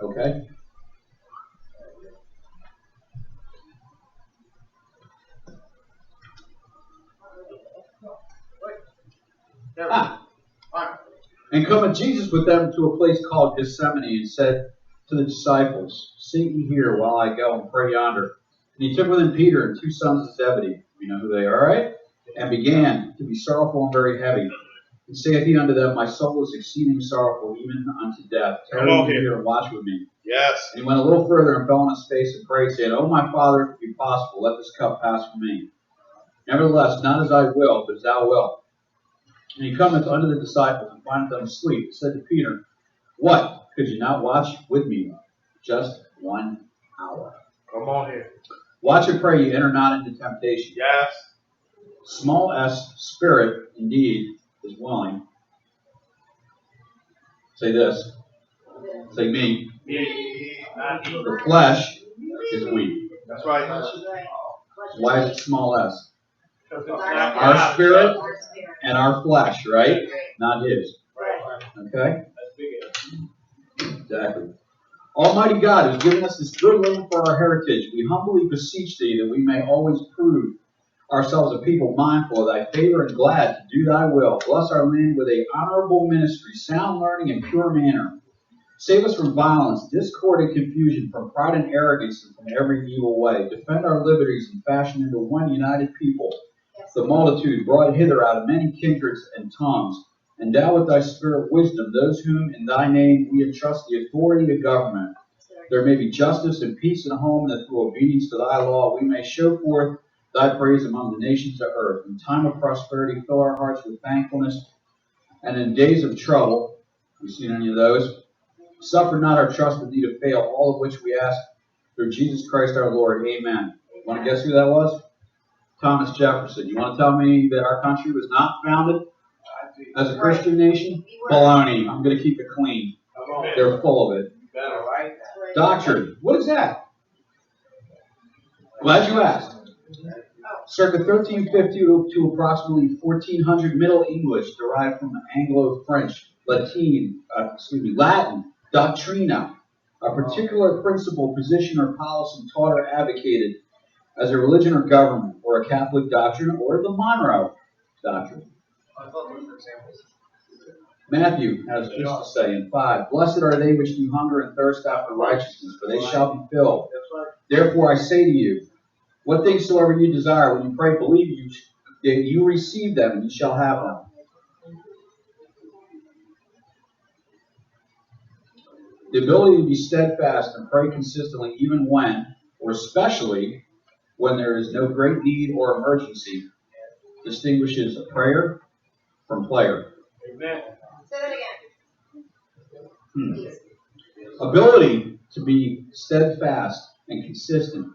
Okay. And cometh Jesus with them to a place called Gethsemane, and said to the disciples, Sit ye here while I go and pray yonder. And he took with him Peter and two sons of Zebedee. You know who they are, right? And began to be sorrowful and very heavy. And saith he unto them, My soul is exceeding sorrowful, even unto death. Tarry ye here and watch with me. Yes. And he went a little further and fell on his face and prayed, saying, O my Father, if it be possible, let this cup pass from me. Nevertheless, not as I will, but as thou wilt. And he cometh unto the disciples, and findeth them asleep, and said to Peter, What? Could you not watch with me just 1 hour? Come on here. Watch and pray, you enter not into temptation. Yes. Small s, spirit, indeed, is willing. Say this. Say me. The flesh is weak. That's right. Why is it small s? Our spirit and our flesh, right? Not his. Okay? Exactly. Almighty God, who's given us this good land for our heritage, we humbly beseech thee that we may always prove ourselves a people mindful of thy favor and glad to do thy will. Bless our land with a honorable ministry, sound learning, and pure manner. Save us from violence, discord, and confusion, from pride and arrogance, and from every evil way. Defend our liberties and fashion into one united people, the multitude brought hither out of many kindreds and tongues. Endow with thy spirit wisdom those whom in thy name we entrust the authority of government. There may be justice and peace in a home, that through obedience to thy law we may show forth thy praise among the nations of earth. In time of prosperity, fill our hearts with thankfulness, and in days of trouble, have you seen any of those? Suffer not our trust in thee to fail, all of which we ask through Jesus Christ our Lord. Amen. Want to guess who that was? Thomas Jefferson. You want to tell me that our country was not founded as a Christian nation? Baloney. I'm going to keep it clean. They're full of it. Doctrine. What is that? Glad you asked. Circa 1350 to approximately 1400, Middle English derived from Anglo-French, Latin, doctrina, a particular principle, position, or policy taught or advocated as a religion or government, or a Catholic doctrine, or the Monroe Doctrine. Matthew has this to say in 5, Blessed are they which do hunger and thirst after righteousness, for they shall be filled. Therefore I say to you, what things soever you desire, when you pray, believe you receive them, and you shall have them. The ability to be steadfast and pray consistently, even when, or especially when there is no great need or emergency, distinguishes a prayer from player. Amen. Say that again. Ability to be steadfast and consistent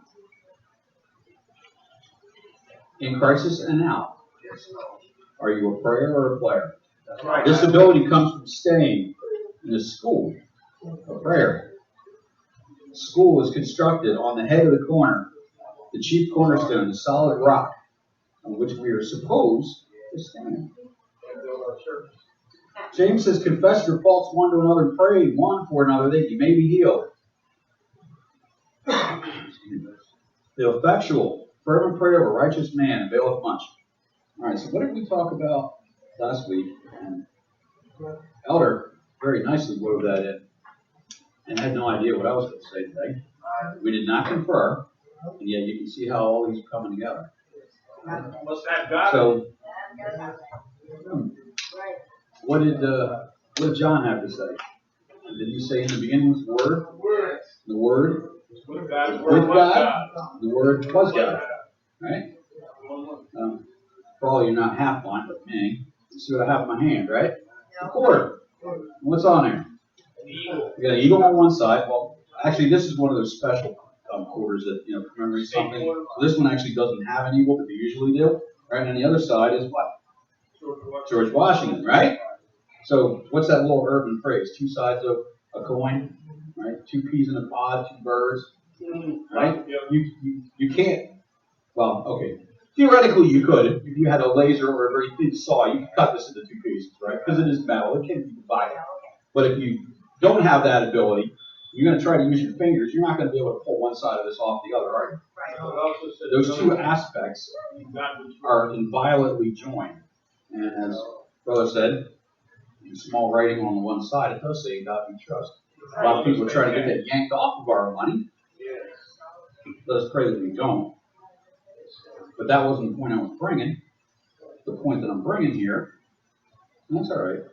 in crisis and out. Are you a prayer or a player? That's right. This ability comes from staying in the school of prayer. School is constructed on the head of the corner, the chief cornerstone, the solid rock on which we are supposed to stand. James says, confess your faults one to another, pray one for another that you may be healed. The effectual, fervent prayer of a righteous man availeth much. All right, so what did we talk about last week? And Elder very nicely wove that in, and had no idea what I was going to say today. We did not confer, and yet you can see how all these are coming together. So, what did John have to say? Did he say in the beginning was the Word? The Word with God. The Word was God. Right? For all you're not half blind, but me. You see what I have in my hand, right? The cord. What's on there? We got an eagle on one side. Well, actually, this is one of those special quarters that, commemorate something. So this one actually doesn't have an eagle, but they usually do. Right? And the other side is what? George Washington, right? So what's that little urban phrase? Two sides of a coin, right? Two peas in a pod, two birds, right? You can't. Well, okay. Theoretically, you could. If you had a laser or a very thin saw, you could cut this into two pieces, right? Because it is metal. It can't be divided. But if you don't have that ability, you're going to try to use your fingers, you're not going to be able to pull one side of this off the other, are you? Those two aspects are inviolably joined. And as Brother said, in small writing on the one side, it does say, "In God we trust." A lot of people are trying to get that yanked off of our money. Let us pray that we don't. But that wasn't the point I was bringing. The point that I'm bringing here, and that's all right,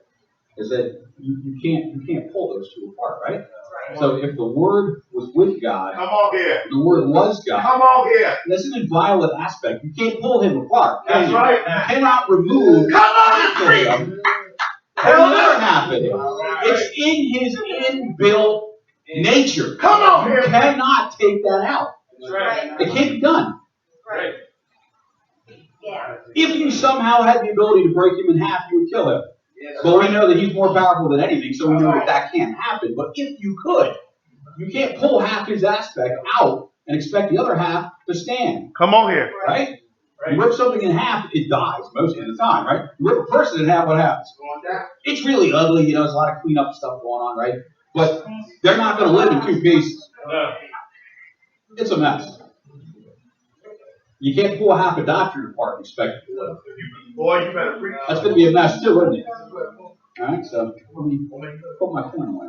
is that you can't pull those two apart, right? So if the Word was with God, come on here. The Word was God. Come on here. That's an inviolate aspect. You can't pull Him apart. That's right. You cannot remove Come on, half of preach. Him. Tell the other half of Him. It's in His inbuilt nature. Come on You here. cannot take that out. Right. It can't be done. Right. Yeah. If you somehow had the ability to break Him in half, you would kill Him. But we know that He's more powerful than anything, so we know that that can't happen. But if you could, you can't pull half His aspect out and expect the other half to stand. Come on here. Right? You rip something in half, it dies most of the time, right? You rip a person in half, what happens? It's really ugly, there's a lot of cleanup stuff going on, right? But they're not going to live in two pieces. It's a mess. You can't pull half a doctrine apart and expect it to live. Boy, you better preach. That's going to be a mess too, isn't it? All right, so let me put my point away.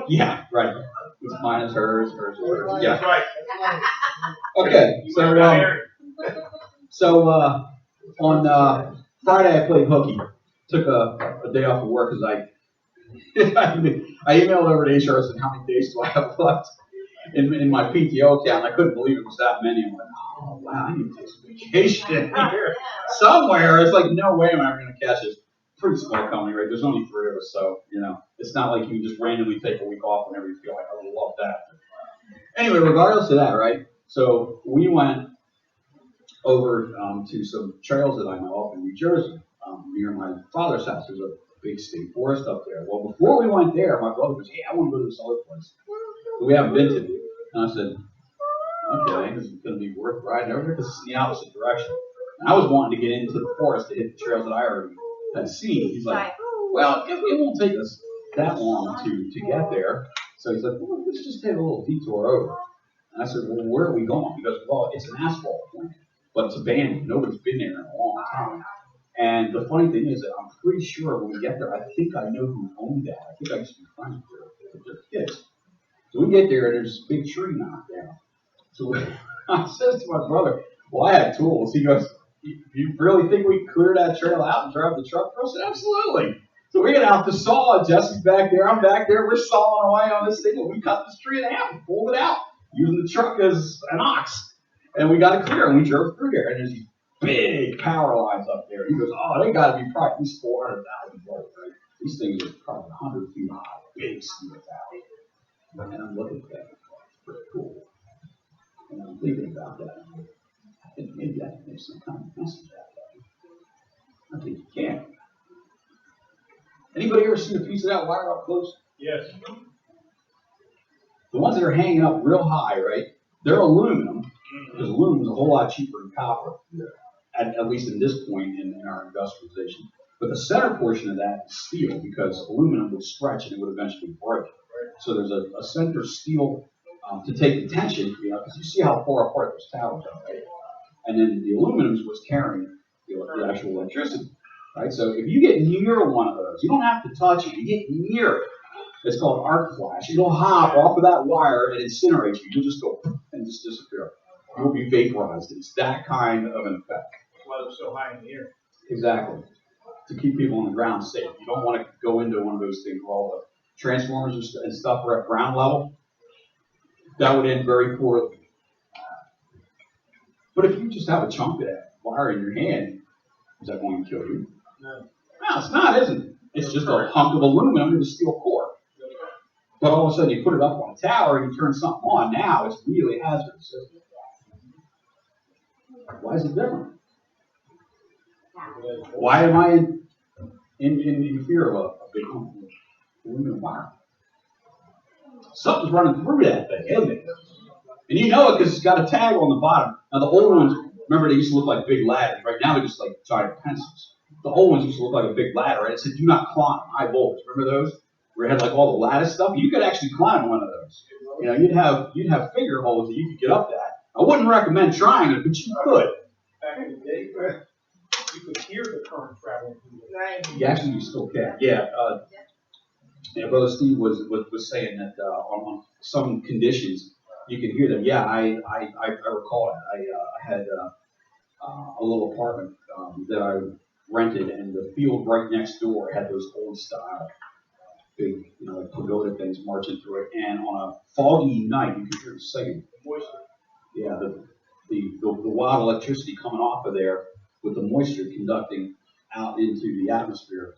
Yeah, right. It's mine is hers, hers is hers. Yeah. That's right. Okay, so on Friday I played hooky. Took a day off of work because I emailed over to HR and said, how many days do I have left in my PTO account? And I couldn't believe it was that many. I'm like, oh wow, I need to take some vacation here somewhere. It's like, no way am I ever going to catch it. Pretty small company, right? There's only 3 of us, so it's not like you can just randomly take a week off whenever you feel like. I would love that. Anyway, regardless of that, right? So we went over to some trails that I know of in New Jersey, near my father's house. There's a big state forest up there. Well, before we went there, my brother was, hey, I want to go to this other place. But we haven't been to it. And I said, okay, this is going to be worth riding over because it's in the opposite direction. And I was wanting to get into the forest to hit the trails that I already had seen. He's like, well, it won't take us that long to get there. So he's like, well, let's just take a little detour over. And I said, well, where are we going? He goes, well, it's an asphalt plant, but it's abandoned. Nobody's been there in a long time. And the funny thing is that I'm pretty sure when we get there, I think I know who owned that. I think I used to be friends with their kids. So we get there, and there's this big tree knocked down. So I says to my brother, well, I had tools. He goes, you really think we can clear that trail out and drive the truck for us? I said, absolutely. So we get out the saw. Jesse's back there. I'm back there. We're sawing away on this thing, and we cut this tree in half and pulled it out, using the truck as an ox. And we got it clear, and we drove through there. And there's these big power lines up there. He goes, oh, they got to be probably at least 400,000 volts, right? These things are probably 100 feet high, big steel towers. And I'm looking at that. It's pretty cool. And I'm thinking about that. I think maybe I can make some kind of message out of that. I think you can. Anybody ever seen a piece of that wire up close? Yes. The ones that are hanging up real high, right? They're aluminum, because aluminum is a whole lot cheaper than copper, at least in this point in our industrialization. But the center portion of that is steel, because aluminum would stretch and it would eventually break. So there's a center steel to take the tension, because you see how far apart those towers are, right? And then the aluminum is what's carrying the actual electricity, right? So if you get near one of those, you don't have to touch it. You get near it. It's called arc flash. It'll hop off of that wire and incinerate you. You'll just go and just disappear. You'll be vaporized. It's that kind of an effect. That's why they're so high in the air. Exactly. To keep people on the ground safe. You don't want to go into one of those things where all the transformers and stuff are at ground level. That would end very poorly. But if you just have a chunk of that wire in your hand, is that going to kill you? No. No, it's not, isn't it? It's just a hunk of aluminum with a steel core. But all of a sudden you put it up on a tower and you turn something on. Now it's really hazardous. Why is it different? Why am I in fear of a big hunk of aluminum wire? Something's running through that thing, isn't it? And you know it because it's got a tag on the bottom. Now the old ones, remember, they used to look like big ladders. Right now they're just like giant pencils. The old ones used to look like a big ladder, right? It said, do not climb, high voltage. Remember those? Where it had like all the lattice stuff? You could actually climb one of those. You know, you'd have finger holes that you could get up that. I wouldn't recommend trying it, but you could. Back in the day, you could hear the current traveling through it. Right. You still can. Yeah, Brother Steve was saying that on some conditions you can hear them. Yeah, I recall that. I had a little apartment that I rented, and the field right next door had those old style big, pagoda things marching through it. And on a foggy night, you could hear it singing. Moisture. Yeah, the wild electricity coming off of there with the moisture conducting out into the atmosphere.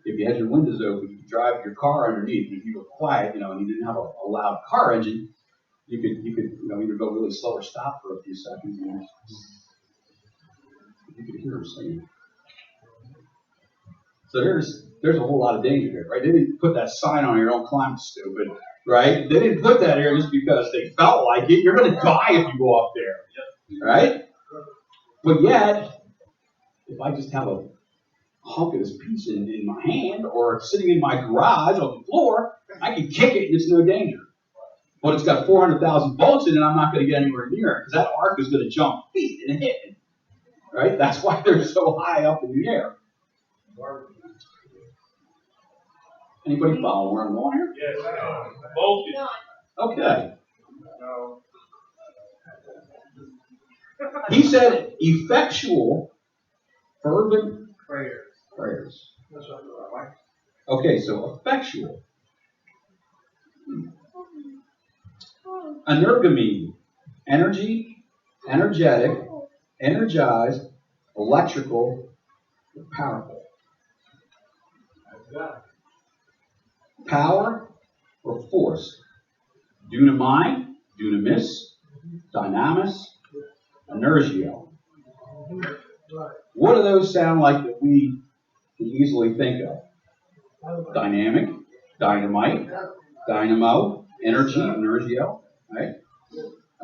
If you had your windows open, you could drive your car underneath. If you were quiet, and you didn't have a loud car engine, you could either go really slow or stop for a few seconds, and you could hear them singing. So there's a whole lot of danger there, right? They didn't put that sign on here, don't climb stupid, right? They didn't put that here just because they felt like it. You're going to die if you go up there, right? But yet, if I just have a hunk of this piece in my hand or sitting in my garage on the floor, I can kick it and it's no danger. But it's got 400,000 volts in it, I'm not going to get anywhere near it because that arc is going to jump feet and hit me, right? That's why they're so high up in the air. Anybody follow where I'm going here? Yes. Voltage. Okay. No. He said effectual, fervent prayers. That's what I like. Okay, so effectual. Energamy, energy, energetic, energized, electrical, powerful. Power or force. Dynamite, dynamis, dynamis, inertia. What do those sound like that we can easily think of? Dynamic, dynamite, dynamo, energy, inertia, right?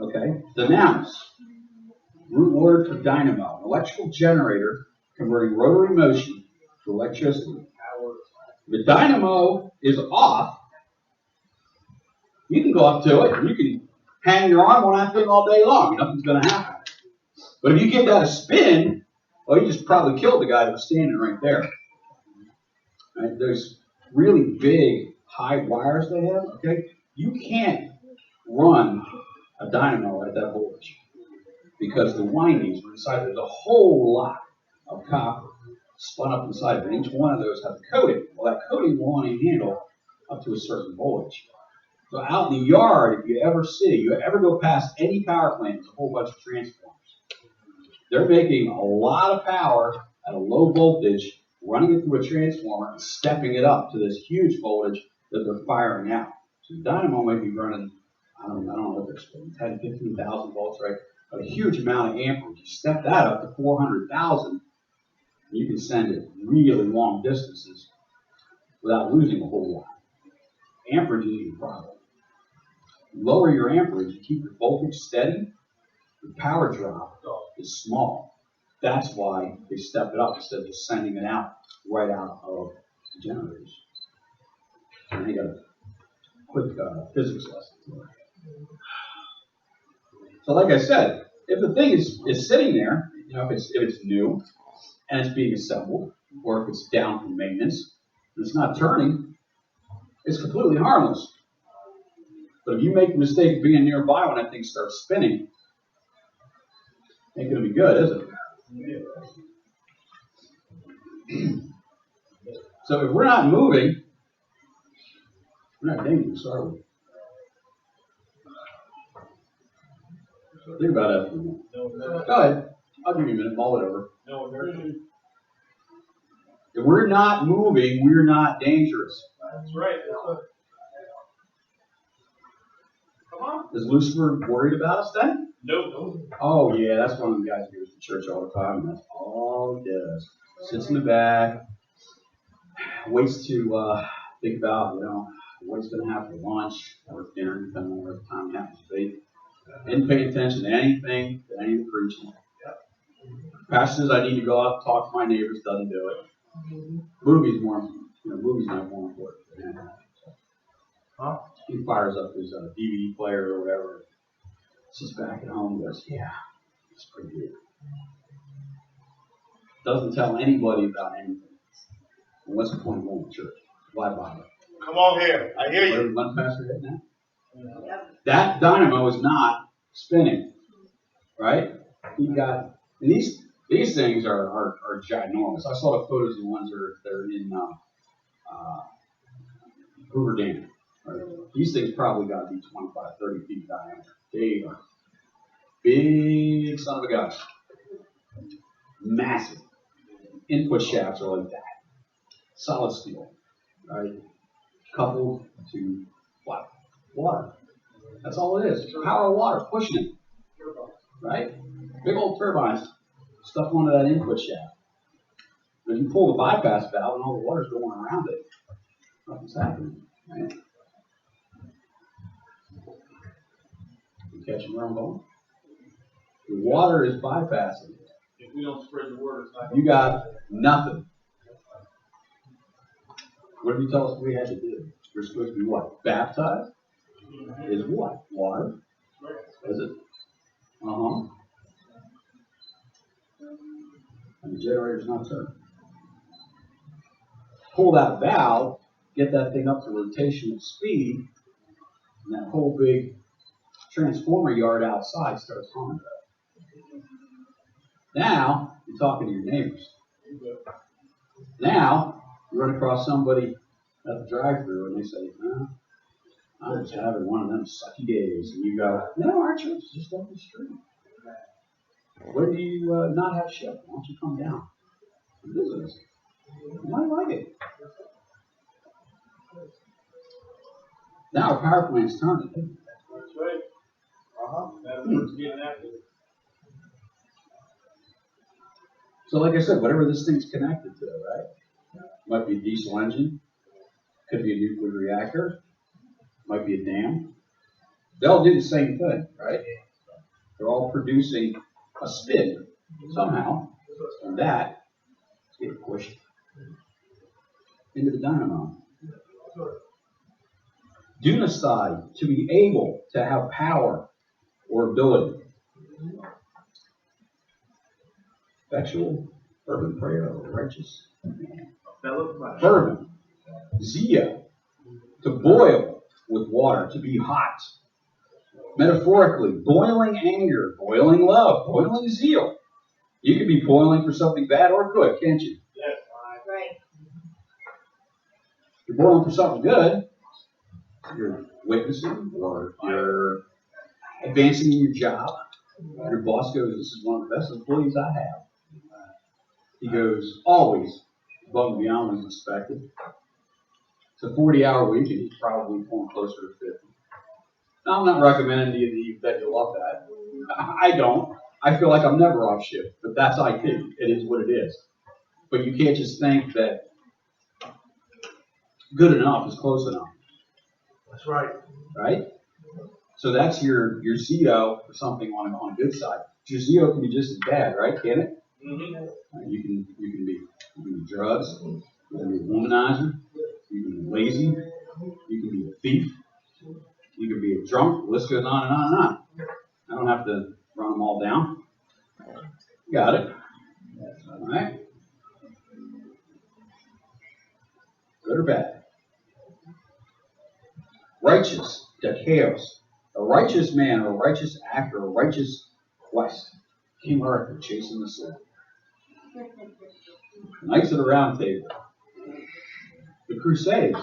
Okay. Dynamis. Root word for dynamo. An electrical generator converting rotary motion to electricity. The dynamo is off. You can go up to it and you can hang your arm on that thing all day long. Nothing's going to happen. But if you give that a spin, well, you just probably killed the guy that was standing right there. Right? There's really big, high wires they have. Okay, you can't run a dynamo at that voltage because the windings are inside. There's a whole lot of copper spun up inside of it. Each one of those has a coating. Well, that coating will only handle up to a certain voltage. So out in the yard, if you ever go past any power plant, there's a whole bunch of transformers. They're making a lot of power at a low voltage, running it through a transformer and stepping it up to this huge voltage that they're firing out. So the dynamo might be running, I don't know what they're spinning, 10, 15,000 volts, right? But a huge amount of amperage. You step that up to 400,000, you can send it really long distances without losing a whole lot. Amperage is your problem. Lower your amperage, you keep your voltage steady, the power drop is small. That's why they step it up instead of just sending it out right out of the generators. And they got a quick physics lesson. So like I said, if the thing is sitting there, if it's new and it's being assembled, or if it's down from maintenance, and it's not turning, it's completely harmless. But if you make the mistake of being nearby when that thing starts spinning, ain't going to be good, is it? So if we're not moving, we're not dangerous, are we? Think about that for a minute. Go ahead. I'll give you a minute. Mull it over. If we're not moving, we're not dangerous. That's right. Come on. Is Lucifer worried about us then? No. Oh, yeah, that's one of the guys who goes to church all the time, and that's all he does. Sits in the back, waits to think about, what he's going to have for lunch or dinner, depending on where the time happens to be. Didn't pay attention to anything, to any of the preaching. Pastor says I need to go out and talk to my neighbors, doesn't do it. Movies movies not more important than that. Huh? He fires up his DVD player or whatever. Sits back at home and goes, yeah, it's pretty good. Doesn't tell anybody about anything. And what's the point of going to church? Why bother? Come on here. I hear What you. did one pastor hit now? Yep. That dynamo is not spinning, right? You got, and these things are ginormous. I saw the photos of the ones that are in Hoover Dam. Right? These things probably got to be 25, 30 feet diameter. They are big son of a gun. Massive. Input shafts are like that. Solid steel, right? Coupled to what? Water. That's all it is. Power of water, pushing it, right? Big old turbines stuck onto that input shaft. When you pull the bypass valve and all the water's going around it, nothing's happening, right? You catching where I'm going? The water is bypassing. If we don't spread the word, it's not. You got nothing. What did you tell us we had to do? We're supposed to be what? Baptized? Is what? Water? Is it? Uh-huh. And the generator's not turning. Pull that valve, get that thing up to rotational speed, and that whole big transformer yard outside starts humming. Now, you're talking to your neighbors. Now, you run across somebody at the drive-thru and they say, I'm just having one of them sucky days. And you go, no, our church is just down the street. Where do you not have shift? Why don't you come down and visit us? You might like it. Now our power plant's turning. That's right. That's what's getting active. So like I said, whatever this thing's connected to, right? Might be a diesel engine. Could be a nuclear reactor. Might be a dam. They all do the same thing, right? They're all producing a spin somehow, and that is getting pushed into the dynamo. Dunastai, to be able to have power or ability. Effectual, fervent prayer of a righteous man. Fervent. Zia, to boil with water, to be hot. Metaphorically, boiling anger, boiling love, boiling zeal. You could be boiling for something bad or good, can't you? Yes. Right. If you're boiling for something good, you're witnessing or you're advancing in your job. Your boss goes, this is one of the best employees I have. He goes, always above and beyond what's expected. It's a 40-hour week, and he's probably pulling closer to 50. Now, I'm not recommending to you that you love that. I don't. I feel like I'm never off shift, but that's IT. It is what it is. But you can't just think that good enough is close enough. That's right. Right? So that's your CO for something on a good side. Your CO can be just as bad, right? Can it? Mm-hmm. You can be drugs. You can be a womanizer. You can be lazy. You can be a thief. You can be a drunk. The list goes on and on and on. I don't have to run them all down. Got it. All right. Good or bad? Righteous, Zacchaeus. A righteous man, or a righteous act, or a righteous quest. King Arthur chasing the sword. Knights of the Round Table. The Crusades.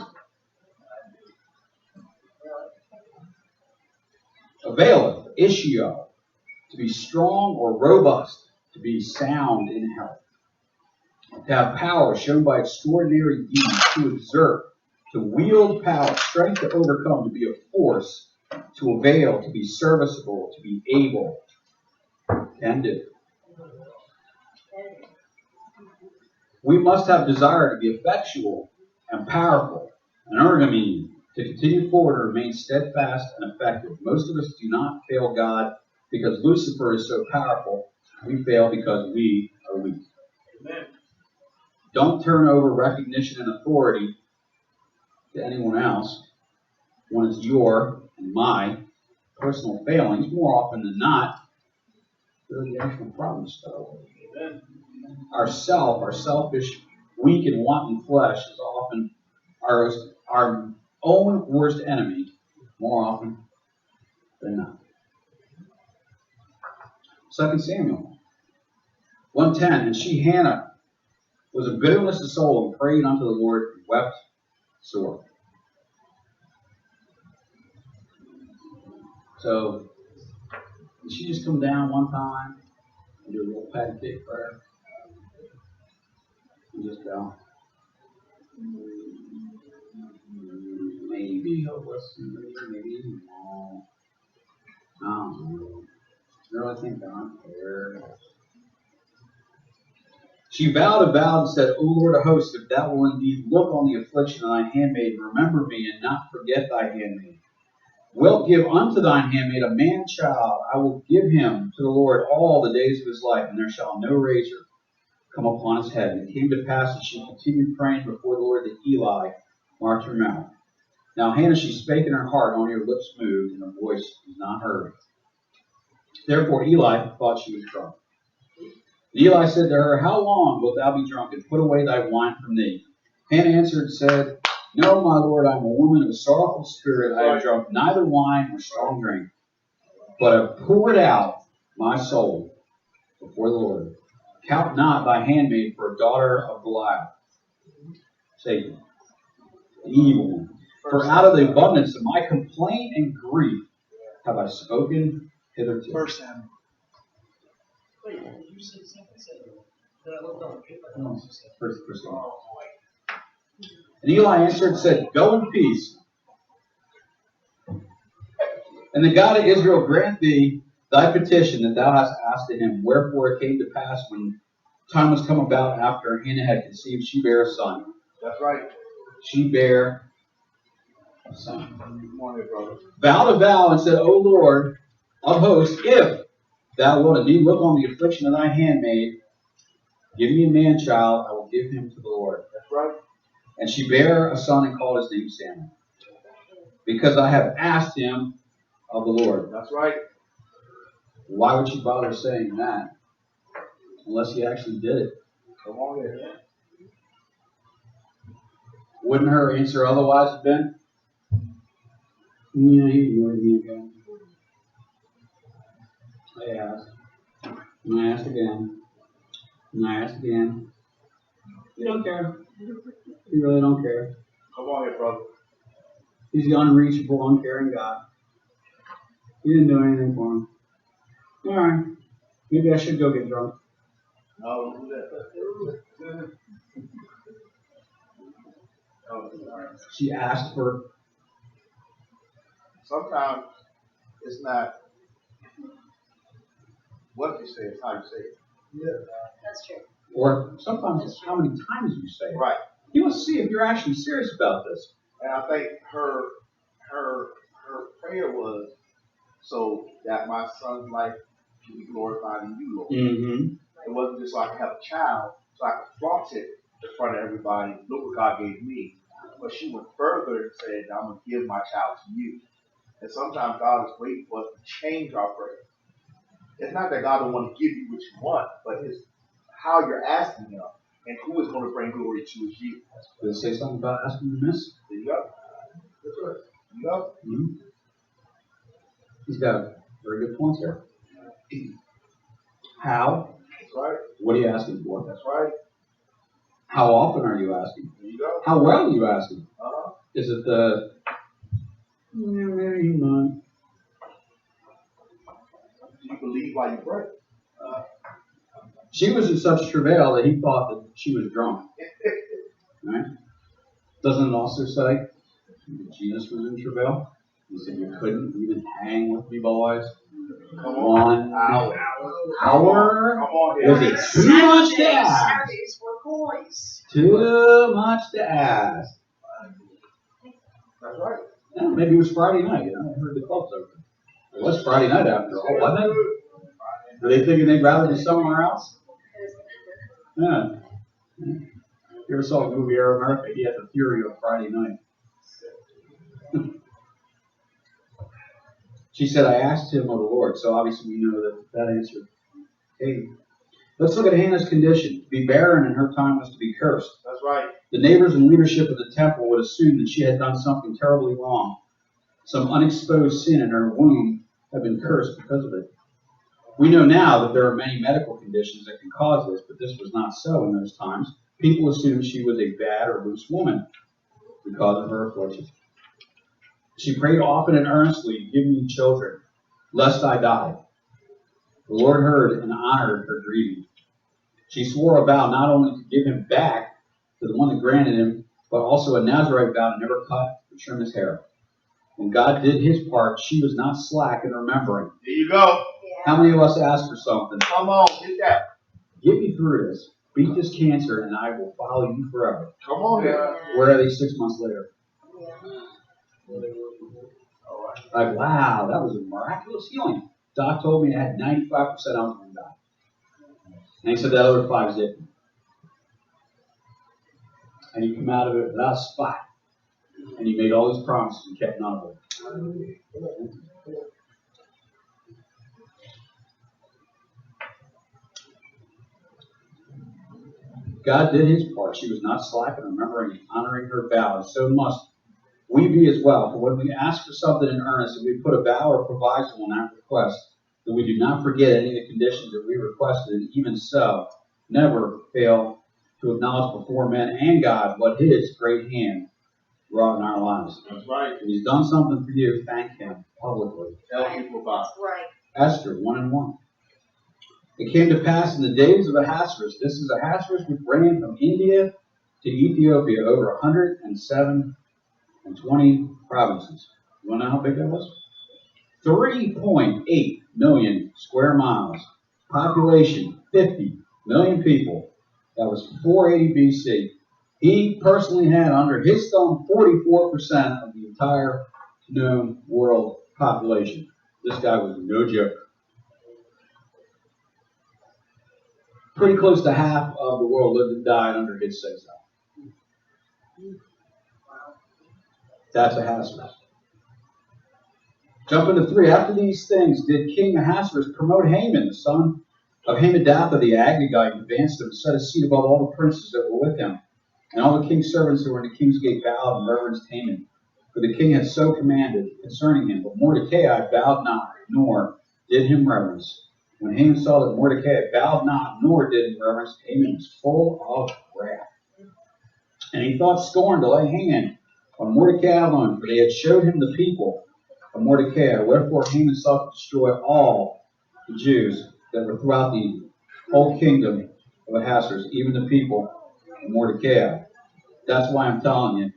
Availeth, Ishio. To be strong or robust. To be sound in health. To have power shown by extraordinary deeds. To exert. To wield power. Strength to overcome. To be a force. To avail. To be serviceable. To be able. Can do. We must have desire to be effectual and powerful, and ergomean, to continue forward and remain steadfast and effective. Most of us do not fail God because Lucifer is so powerful We fail because we are weak. Amen. Don't turn over recognition and authority to anyone else when it's your and my personal failings. More often than not, they're the actual problems start with. Amen. Our selfish, weak and wanton flesh is often our own worst enemy, more often than not. 2 Samuel 1:10, and she, Hannah, was a bitterness of soul and prayed unto the Lord and wept sore. So, did she just come down one time and do a little patty cake prayer? And just go, maybe he'll listen to me, maybe he won't. I don't know. I really think God cares. She vowed a vow and said, O Lord of hosts, if thou wilt indeed look on the affliction of thine handmaid, and remember me, and not forget thy handmaid, wilt give unto thine handmaid a man child, I will give him to the Lord all the days of his life, and there shall no razor come upon his head. And it came to pass that she continued praying before the Lord that Eli marked her mouth. Now Hannah, she spake in her heart, only her lips moved, and her voice was not heard. Therefore Eli thought she was drunk. And Eli said to her, How long wilt thou be drunk, and put away thy wine from thee? Hannah answered and said, No, my Lord, I am a woman of a sorrowful spirit. I have drunk neither wine nor strong drink, but have poured out my soul before the Lord. Count not thy handmaid for a daughter of Belial. Satan, the evil one. For out of the abundance of my complaint and grief have I spoken hitherto. First Samuel. Wait, you said something similar. Then I looked on the paper. No, first Samuel. And Eli answered and said, Go in peace. And the God of Israel grant thee thy petition that thou hast asked of him. Wherefore it came to pass when time was come about after Hannah had conceived, she bare a son. That's right. She bare a son. Good morning, brother. Vowed a vow and said, O Lord of hosts, if thou wilt indeed look on the affliction of thy handmaid, give me a man child, I will give him to the Lord. That's right. And she bare a son and called his name Samuel, because I have asked him of the Lord. That's right. Why would she bother saying that unless he actually did it? Come on here. Wouldn't her answer otherwise have been? Yeah, he ignored me again. I asked. And I asked again. And I asked again. You don't care. You really don't care. Come on here, brother. He's the unreachable, uncaring God. He didn't do anything for him. Alright. Maybe I should go get drunk. No, don't do that. Oh, sorry. She asked for. Sometimes it's not what you say, it's how you say it. That's true. Or sometimes it's how many times you say it. Right. He wants to see if you're actually serious about this. And I think her prayer was so that my son's life can be glorified in you, Lord. Mm-hmm. It wasn't just so I could have a child, so I could flaunt it in front of everybody. Look what God gave me. But she went further and said, I'm going to give my child to you. And sometimes God is waiting for us to change our prayer. It's not that God don't want to give you what you want, but it's how you're asking Him and who is going to bring glory to is you. Did it say something about asking to miss? There you go. That's right. You know? Mm-hmm. He's got a very good point there. How? That's right. What are you asking for? That's right. How often are you asking? There you go. How well are you asking? Uh-huh. Is it the maybe not? Do you believe while you pray? She was in such travail that he thought that she was drunk. Right? Doesn't it also say that Jesus was in travail? He said, You couldn't even hang with me, boys. Come on. 1 Hour. hour? Come on here. Was it too much to ask? Saturdays were boys. Too much to ask. That's right. Yeah, maybe it was Friday night. I heard the club's open. It was Friday night after all, wasn't it? Are they thinking they'd rather be somewhere else? Yeah. You ever saw the movie Air America? He had the theory of Friday night. She said, I asked him of the Lord. So obviously we know that answer. Hey, let's look at Hannah's condition. To be barren in her time was to be cursed. That's right. The neighbors and leadership of the temple would assume that she had done something terribly wrong. Some unexposed sin in her womb had been cursed because of it. We know now that there are many medical conditions that can cause this, but this was not so in those times. People assumed she was a bad or loose woman because of her affliction. She prayed often and earnestly, give me children, lest I die. The Lord heard and honored her grieving. She swore a vow not only to give him back to the one that granted him, but also a Nazirite vow to never cut or trim his hair. When God did his part, she was not slack in remembering. There you go. How many of us ask for something? Come on, get that. Get me through this. Beat this cancer, and I will follow you forever. Come on here. Where are they 6 months later? Like, wow, that was a miraculous healing. Doc told me I had 95% I was going to die. And he said that other 5 didn't. And he came out of it without a spot. And he made all his promises and kept none of them. God did his part. She was not slack in remembering and honoring her vow, and so must we be as well. For when we ask for something in earnest, and we put a vow or proviso on that request, that we do not forget any of the conditions that we requested, and even so, never fail to acknowledge before men and God what his great hand wrought in our lives. That's right. If he's done something for you, thank him publicly. Tell people about That's right. Esther 1:1. It came to pass in the days of Ahasuerus. This is Ahasuerus, which reigned from India to Ethiopia over 107 and 20 provinces. You want to know how big that was? 3.8 million square miles. Population 50 million people. That was 480 BC. He personally had under his thumb 44% of the entire known world population. This guy was no joke. Pretty close to half of the world lived and died under his say-so. That's Ahasuerus. Jump into 3. After these things did King Ahasuerus promote Haman, the son of Hammedatha the Agagite, and advanced him and set a seat above all the princes that were with him. And all the king's servants who were in the king's gate bowed and reverenced Haman, for the king had so commanded concerning him. But Mordecai bowed not, nor did him reverence. When Haman saw that Mordecai bowed not, nor did him reverence, Haman was full of wrath. And he thought scorn to lay hand on Mordecai alone, for they had showed him the people of Mordecai. Wherefore Haman sought to destroy all the Jews that were throughout the whole kingdom of Ahasuerus, even the people of Mordecai. That's why I'm telling you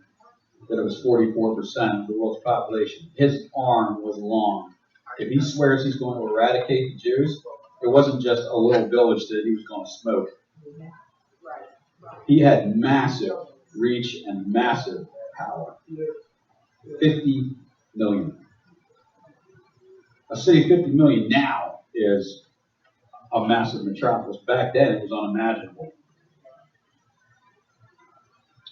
that it was 44% of the world's population. His arm was long. If he swears he's going to eradicate the Jews, it wasn't just a little village that he was going to smoke. He had massive reach and massive power. 50 million. A city of 50 million now is a massive metropolis. Back then it was unimaginable.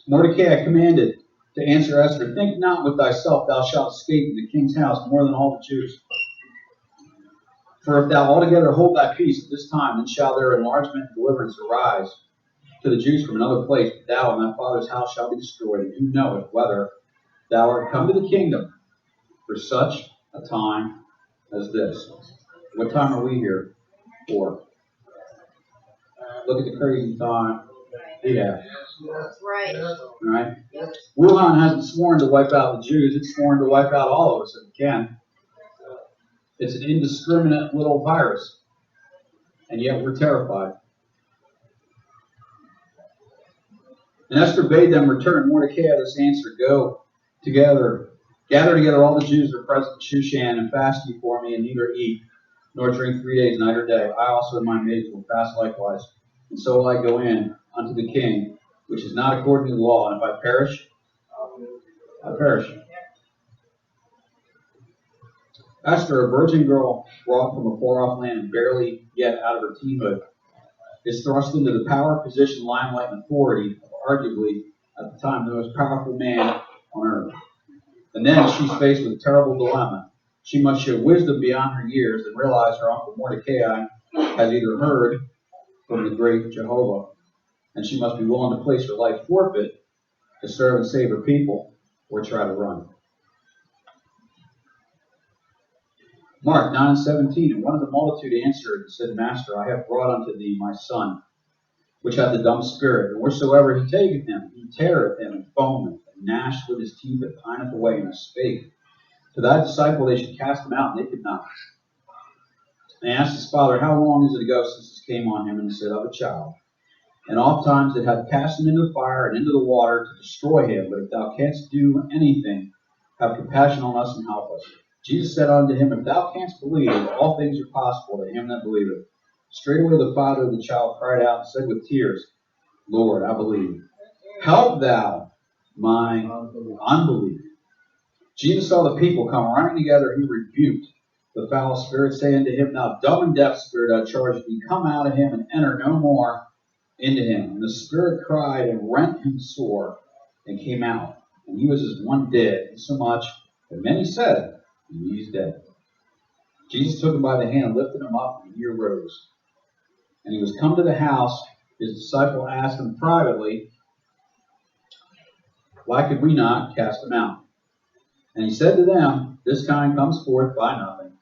Mordecai commanded to answer Esther, think not with thyself thou shalt escape in the king's house more than all the Jews. For if thou altogether hold thy peace at this time, then shall their enlargement and deliverance arise to the Jews from another place, but thou and thy father's house shall be destroyed, and who knoweth whether thou art come to the kingdom for such a time as this. What time are we here for? Look at the crazy time. Yeah. That's right. All right. Wuhan hasn't sworn to wipe out the Jews. It's sworn to wipe out all of us if it can. It's an indiscriminate little virus. And yet we're terrified. And Esther bade them return. Mordecai this answer, go together, gather together all the Jews that are present in Shushan, and fast ye for me, and neither eat nor drink 3 days, night or day. I also and my maids will fast likewise. And so will I go in unto the king, which is not according to the law. And if I perish, I perish. Esther, a virgin girl brought from a far-off land and barely yet out of her teenhood, is thrust into the power, position, limelight, and authority of arguably, at the time, the most powerful man on earth. And then she's faced with a terrible dilemma. She must show wisdom beyond her years and realize her uncle Mordecai has either heard from the great Jehovah, and she must be willing to place her life forfeit to serve and save her people, or try to run. Mark 9:17, and one of the multitude answered and said, Master, I have brought unto thee my son, which hath the dumb spirit, and wheresoever he taketh him, he teareth him, and foameth, and gnasheth with his teeth, and pineth away, and I spake to thy disciple they should cast him out, and they could not. And he asked his father, How long is it ago since this came on him? And he said, Of a child. And oft times it hath cast him into the fire and into the water to destroy him. But if thou canst do anything, have compassion on us and help us. Jesus said unto him, If thou canst believe, all things are possible to him that believeth. Straightway the father of the child cried out and said with tears, Lord, I believe. Help thou my unbelief. Jesus saw the people come running together. He rebuked the foul spirit, saying to him, Thou dumb and deaf spirit, I charge thee, come out of him and enter no more into him. And the spirit cried and rent him sore and came out. And he was as one dead, insomuch that many said, He is dead. Jesus took him by the hand and lifted him up, and he arose. And he was come to the house. His disciple asked him privately, Why could we not cast him out? And he said to them, This kind comes forth by nothing,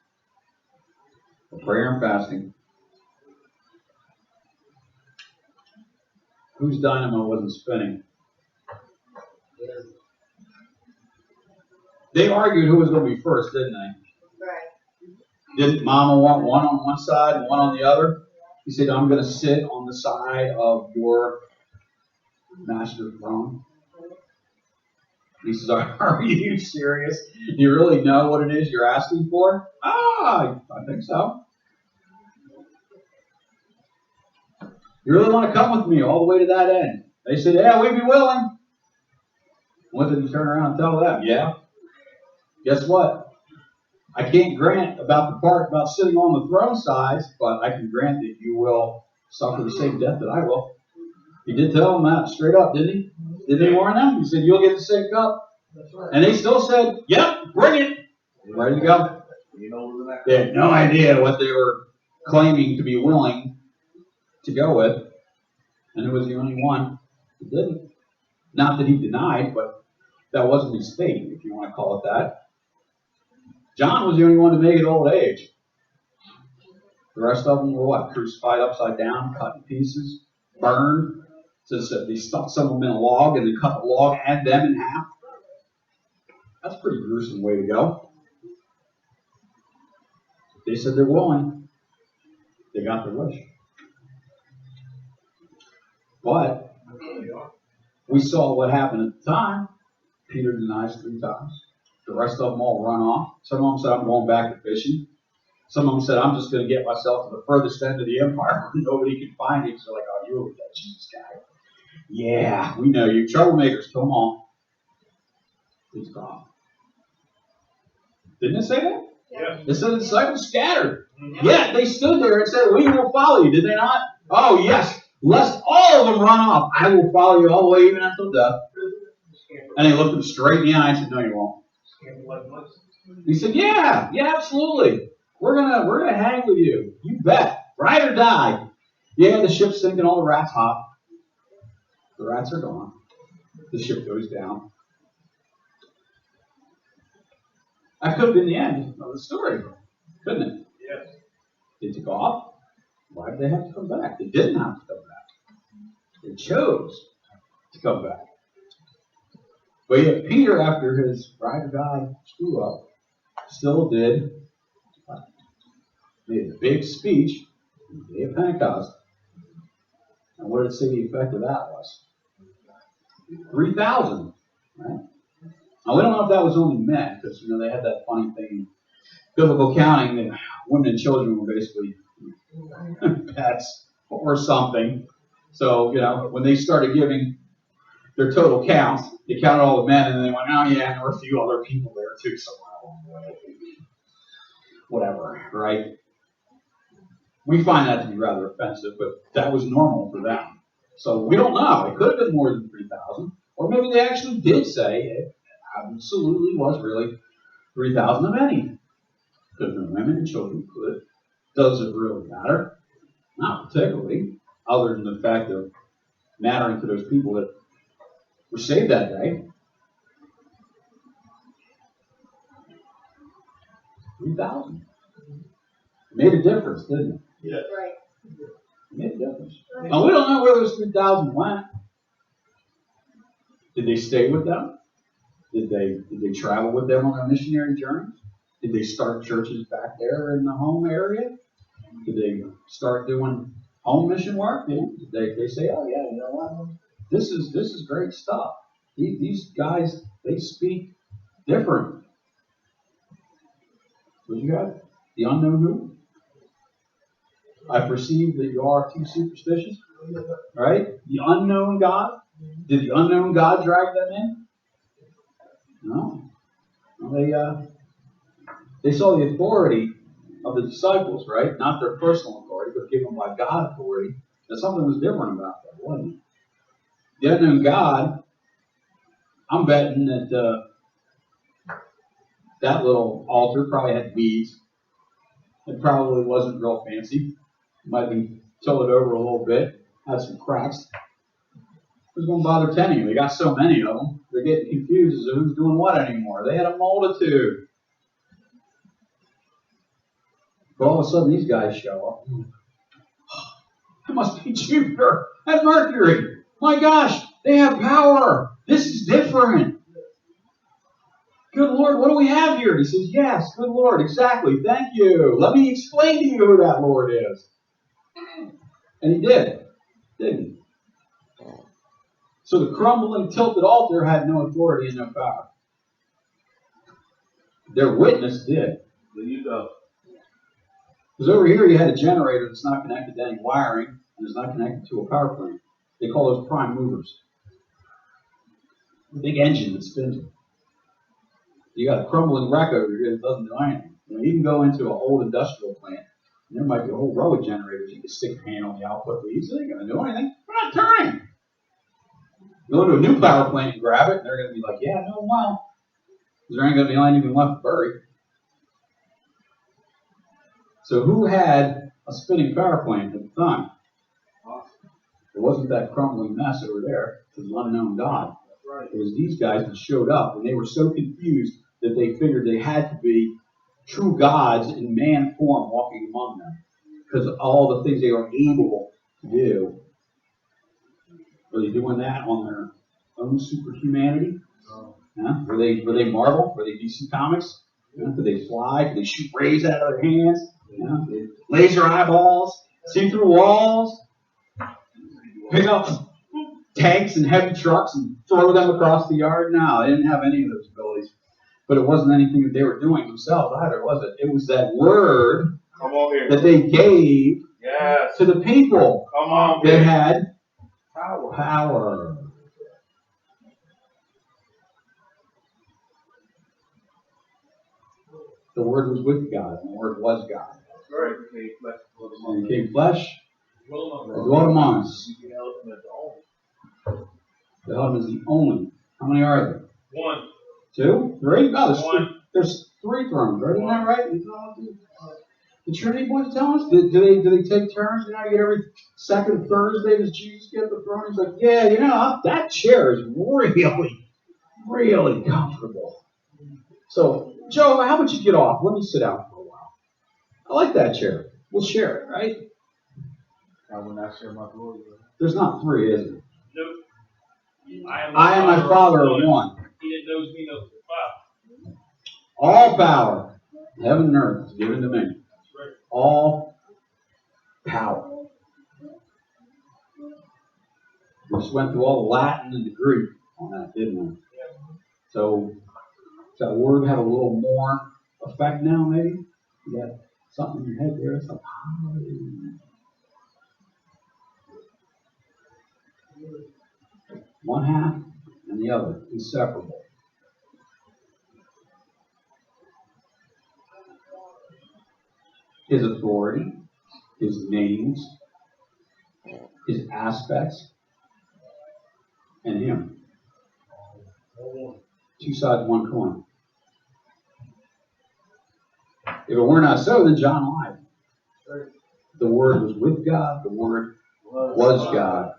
but prayer and fasting. Whose dynamo wasn't spinning? They argued who was going to be first, didn't they? Right. Didn't Mama want one on one side and one on the other? He said, I'm going to sit on the side of your master throne. He says, Are you serious? Do you really know what it is you're asking for? I think so. You really want to come with me all the way to that end? They said, Yeah, we'd be willing. What did he turn around and tell them? Yeah. Guess what? I can't grant about the part about sitting on the throne size, but I can grant that you will suffer the same death that I will. He did tell them that straight up, didn't he? Didn't he warn them? He said, You'll get the same cup. That's right. And they still said, Yep, bring it. Ready to go. You know, wasn't that? They had no idea what they were claiming to be willing to go with. And it was the only one who didn't. Not that he denied, but that wasn't his fate, if you want to call it that. John was the only one to make it old age. The rest of them were what? Crucified upside down, cut in pieces, burned. So they stuck some of them in a log and then cut the log and them in half. That's a pretty gruesome way to go. They said they're willing. They got their wish. But we saw what happened at the time. Peter denies 3 times. The rest of them all run off. Some of them said, I'm going back to fishing. Some of them said, I'm just going to get myself to the furthest end of the empire where nobody can find me. So like, oh, you're with that Jesus guy. Yeah, we know you. Troublemakers, come on. He's gone. Didn't it say that? Yes. It said the disciples scattered. Yet they stood there and said, we will follow you. Did they not? Oh, yes. Lest all of them run off. I will follow you all the way even until death. And they looked him straight in the eye and said, no, you won't. He said, yeah, absolutely. We're gonna hang with you. You bet. Ride or die. Yeah, the ship's sinking, all the rats hop. The rats are gone. The ship goes down. That could have been the end of the story, couldn't it? Yes. They took off. Why did they have to come back? They didn't have to come back. They chose to come back. But yet Peter, after his ride or die screw up, still did made a big speech on the day of Pentecost. And what did it say the effect of that was? 3,000. Right? Now we don't know if that was only men, because they had that funny thing in biblical counting that women and children were basically pets or something. So, when they started giving their total count, they counted all the men and then they went, oh yeah, and there were a few other people there too somewhere along the way. whatever, right? We find that to be rather offensive, but that was normal for them. So we don't know. It could have been more than 3,000. Or maybe they actually did say it absolutely was really 3,000 of any. Could have been women and children. Could. Does it really matter? Not particularly, other than the fact of mattering to those people that were saved that day. 3,000. Made a difference, didn't it? Right. Made a difference. Now, we don't know where those 3,000 went. Did they stay with them? Did they travel with them on their missionary journeys? Did they start churches back there in the home area? Did they start doing home mission work? Did they say, oh yeah, you know what? This is great stuff. These guys, they speak different. What you got? The unknown who? I perceive that you are too superstitious. Right? The unknown God. Did the unknown God drag them in? No. Well, they saw the authority of the disciples, right? Not their personal authority, but given by God authority. And something was different about that, wasn't it? The unknown God, I'm betting that that little altar probably had weeds. It probably wasn't real fancy. Might have been tilted over a little bit, had some cracks. Who's going to bother tending? They got so many of them. They're getting confused as to who's doing what anymore. They had a multitude. But all of a sudden, these guys show up. It must be Jupiter and Mercury. My gosh, they have power. This is different. Good Lord, what do we have here? He says, yes, good Lord, exactly. Thank you. Let me explain to you who that Lord is. And he did, didn't he? So the crumbling, tilted altar had no authority and no power. Their witness did. There you go. Because over here you had a generator that's not connected to any wiring and is not connected to a power plant. They call those prime movers. A big engine that spins them. You got a crumbling wreck over here that doesn't do anything. You can go into an old industrial plant, and there might be a whole row of generators. You can stick your hand on the output leads. They ain't going to do anything. They're not turning. You go to a new power plant and grab it, and they're going to be like, yeah, no, well, because there ain't going to be anything left to bury. So who had a spinning power plant at the time? It wasn't that crumbling mess over there. It was an unknown God. It was these guys that showed up, and they were so confused that they figured they had to be true gods in man form walking among them because of all the things they were able to do. Were they doing that on their own superhumanity? Yeah? Were they Marvel? Were they DC Comics? Yeah? Could they fly? Could they shoot rays out of their hands? Yeah? Laser eyeballs? See through walls? Pick up tanks and heavy trucks and throw them across the yard? No, they didn't have any of those abilities. But it wasn't anything that they were doing themselves either, was it? It was that word that they gave to the people that had power. The Word was with God, and the Word was God. And He became flesh and dwelt among us. The element is the only. How many are there? 1. 2? 3? No, One. there's 3 thrones, right? Isn't that right? Isn't that what the Trinity boys tell us? Do they take turns? You know, you get every second Thursday, does Jesus get the throne? He's like, yeah, you know, that chair is really, really comfortable. So, Joe, how about you get off? Let me sit down for a while. I like that chair. We'll share it, right? I will not share my glory. There's not 3, is there? Nope. I and my Father are one. He that knows me knows the Father. All power, heaven and earth, is given to me. That's right. All power. We just went through all the Latin and the Greek on that, didn't we? So, does that word have a little more effect now, maybe? You got something in your head there? It's like, one half and the other, inseparable. His authority, his names, his aspects, and him. Two sides, one coin. If it were not so, then John lied. The Word was with God, the Word was God,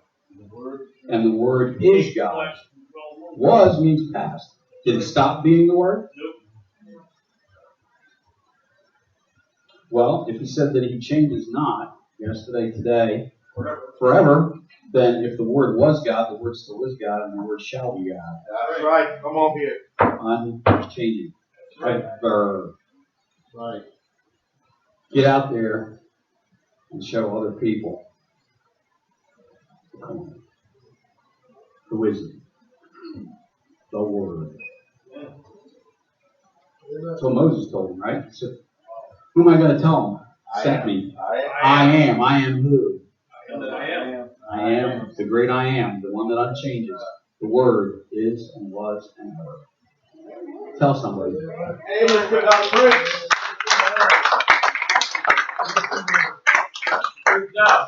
and the Word is God. Was means past. Did it stop being the Word? Well, if he said that he changes not, yesterday, today, forever, then if the Word was God, the Word still is God, and the Word shall be God. That's right. Come on here. Unchanging. Ever. Right. Get out there and show other people the wisdom, the Word. That's what Moses told him, right? He said, who am I going to tell him? Sent me. I am. I am who? I am the great I am, the one that unchanges. The Word is and was and ever. Tell somebody. Hey, let's put out Prince. Good job.